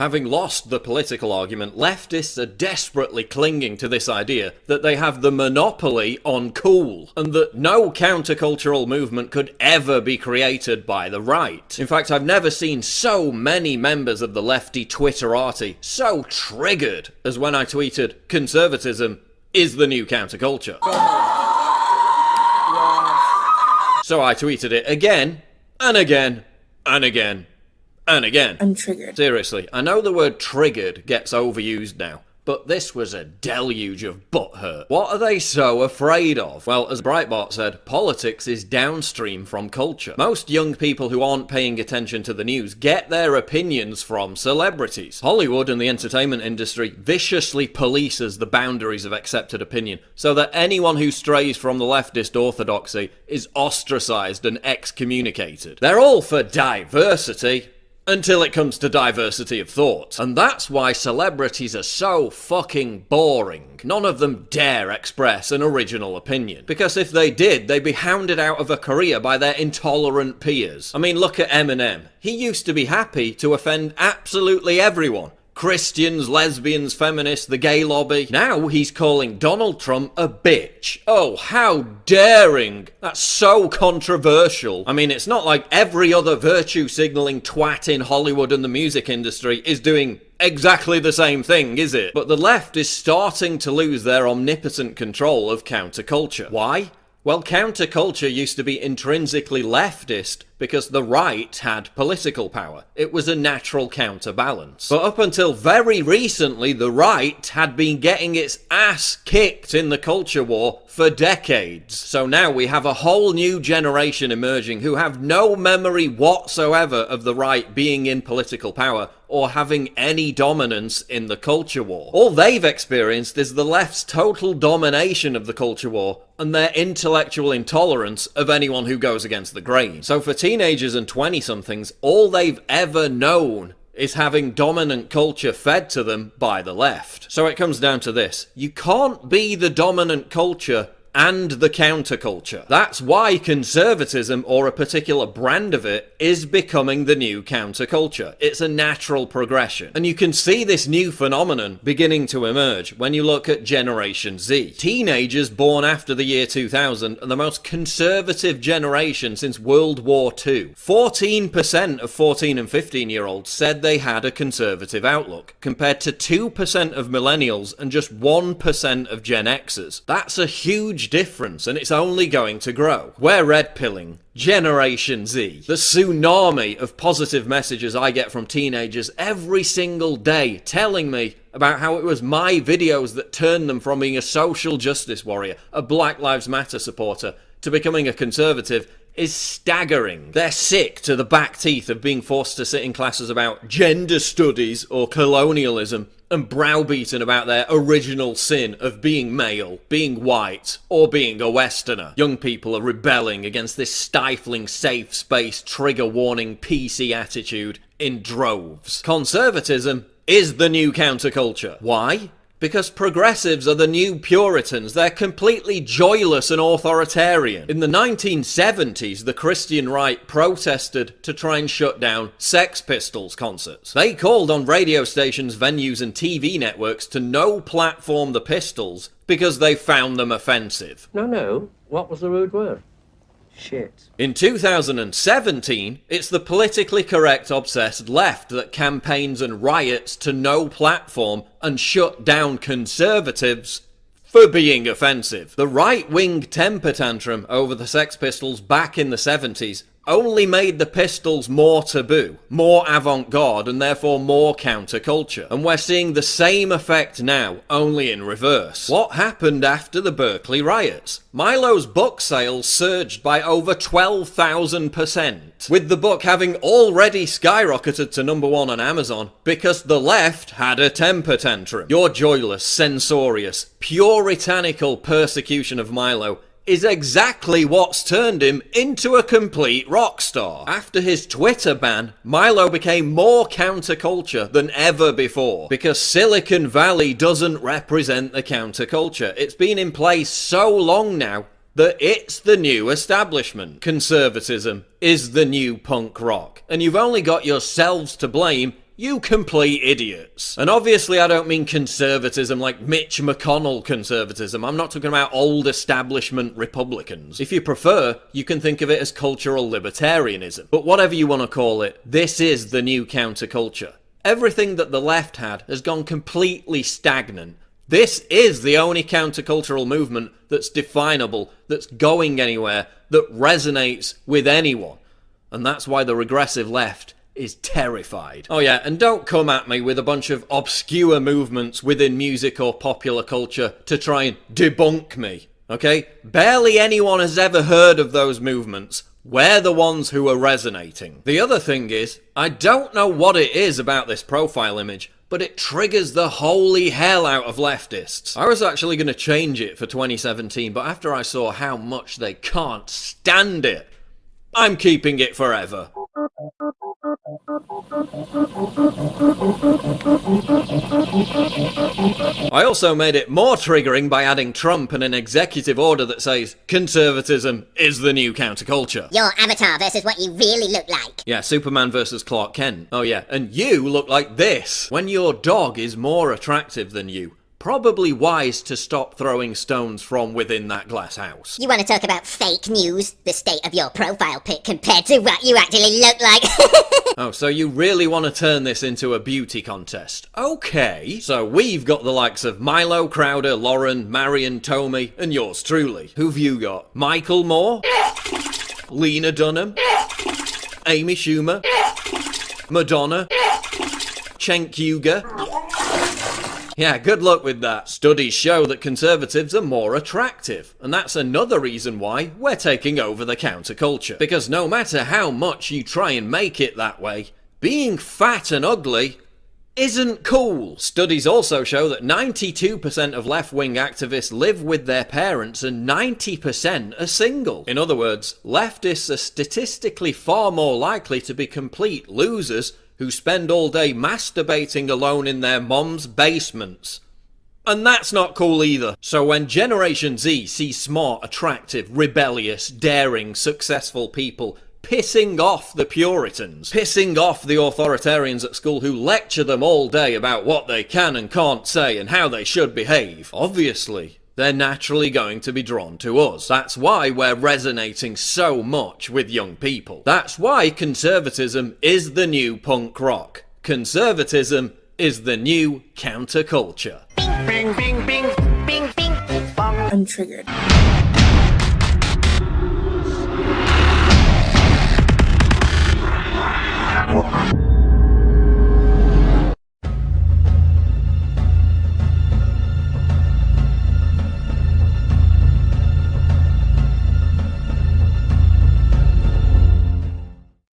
Having lost the political argument, leftists are desperately clinging to this idea that they have the monopoly on cool, and that no countercultural movement could ever be created by the right. In fact, I've never seen so many members of the lefty Twitterati so triggered as when I tweeted, "Conservatism is the new counterculture." So I tweeted it again, and again, and again, and again. I'm triggered. Seriously, I know the word triggered gets overused now, but this was a deluge of butthurt. What are they so afraid of? Well, as Breitbart said, politics is downstream from culture. Most young people who aren't paying attention to the news get their opinions from celebrities. Hollywood and the entertainment industry viciously polices the boundaries of accepted opinion, so that anyone who strays from the leftist orthodoxy is ostracized and excommunicated. They're all for diversity, until it comes to diversity of thought. And that's why celebrities are so fucking boring. None of them dare express an original opinion. Because if they did, they'd be hounded out of a career by their intolerant peers. I mean, look at Eminem. He used to be happy to offend absolutely everyone. Christians, lesbians, feminists, the gay lobby. Now he's calling Donald Trump a bitch. Oh, how daring. That's so controversial. I mean, it's not like every other virtue-signalling twat in Hollywood and the music industry is doing exactly the same thing, is it? But the left is starting to lose their omnipotent control of counterculture. Why? Well, counterculture used to be intrinsically leftist because the right had political power. It was a natural counterbalance. But up until very recently, the right had been getting its ass kicked in the culture war for decades. So now we have a whole new generation emerging who have no memory whatsoever of the right being in political power or having any dominance in the culture war. All they've experienced is the left's total domination of the culture war and their intellectual intolerance of anyone who goes against the grain. So for teenagers and 20-somethings, all they've ever known is having dominant culture fed to them by the left. So it comes down to this. You can't be the dominant culture and the counterculture. That's why conservatism, or a particular brand of it, is becoming the new counterculture. It's a natural progression. And you can see this new phenomenon beginning to emerge when you look at Generation Z. Teenagers born after the year 2000 are the most conservative generation since World War II. 14% of 14 and 15-year-olds said they had a conservative outlook, compared to 2% of millennials and just 1% of Gen Xers. That's a huge difference, and it's only going to grow. We're red-pilling Generation Z. The tsunami of positive messages I get from teenagers every single day telling me about how it was my videos that turned them from being a social justice warrior, a Black Lives Matter supporter, to becoming a conservative is staggering. They're sick to the back teeth of being forced to sit in classes about gender studies or colonialism and browbeaten about their original sin of being male, being white, or being a Westerner. Young people are rebelling against this stifling, safe space, trigger warning, PC attitude in droves. Conservatism is the new counterculture. Why? Because progressives are the new Puritans. They're completely joyless and authoritarian. In the 1970s, the Christian right protested to try and shut down Sex Pistols concerts. They called on radio stations, venues and TV networks to no platform the Pistols because they found them offensive. No. What was the rude word? Shit. In 2017, it's the politically correct obsessed left that campaigns and riots to no platform and shut down conservatives for being offensive. The right-wing temper tantrum over the Sex Pistols back in the 70s only made the Pistols more taboo, more avant-garde, and therefore more counterculture. And we're seeing the same effect now, only in reverse. What happened after the Berkeley riots? Milo's book sales surged by over 12,000%, with the book having already skyrocketed to #1 on Amazon because the left had a temper tantrum. Your joyless, censorious, puritanical persecution of Milo is exactly what's turned him into a complete rock star. After his Twitter ban, Milo became more counterculture than ever before, because Silicon Valley doesn't represent the counterculture. It's been in place so long now that it's the new establishment. Conservatism is the new punk rock, and you've only got yourselves to blame, You complete idiots. And obviously I don't mean conservatism like Mitch McConnell conservatism. I'm not talking about old establishment Republicans. If you prefer, you can think of it as cultural libertarianism. But whatever you want to call it, this is the new counterculture. Everything that the left had has gone completely stagnant. This is the only countercultural movement that's definable, that's going anywhere, that resonates with anyone. And that's why the regressive left is terrified. Oh yeah, and don't come at me with a bunch of obscure movements within music or popular culture to try and debunk me, okay? Barely anyone has ever heard of those movements. We're the ones who are resonating. The other thing is, I don't know what it is about this profile image, but it triggers the holy hell out of leftists. I was actually going to change it for 2017, but after I saw how much they can't stand it, I'm keeping it forever. I also made it more triggering by adding Trump and an executive order that says conservatism is the new counterculture. Your avatar versus what you really look like. Yeah, Superman versus Clark Kent. Oh yeah, and you look like this. When your dog is more attractive than you, probably wise to stop throwing stones from within that glass house. You want to talk about fake news? The state of your profile pic compared to what you actually look like? Oh, so you really want to turn this into a beauty contest? Okay. So we've got the likes of Milo, Crowder, Lauren, Marion, Tomei, and yours truly. Who've you got? Michael Moore? Lena Dunham? Amy Schumer? Madonna? Cenk Uygur? Yeah, good luck with that. Studies show that conservatives are more attractive, and that's another reason why we're taking over the counterculture. Because no matter how much you try and make it that way, being fat and ugly isn't cool. Studies also show that 92% of left-wing activists live with their parents and 90% are single. In other words, leftists are statistically far more likely to be complete losers who spend all day masturbating alone in their mom's basements. And that's not cool either. So when Generation Z sees smart, attractive, rebellious, daring, successful people pissing off the Puritans, pissing off the authoritarians at school who lecture them all day about what they can and can't say and how they should behave, obviously they're naturally going to be drawn to us. That's why we're resonating so much with young people. That's why conservatism is the new punk rock. Conservatism is the new counterculture. Bing, bing, bing, bing, bing, bong. I'm triggered. What?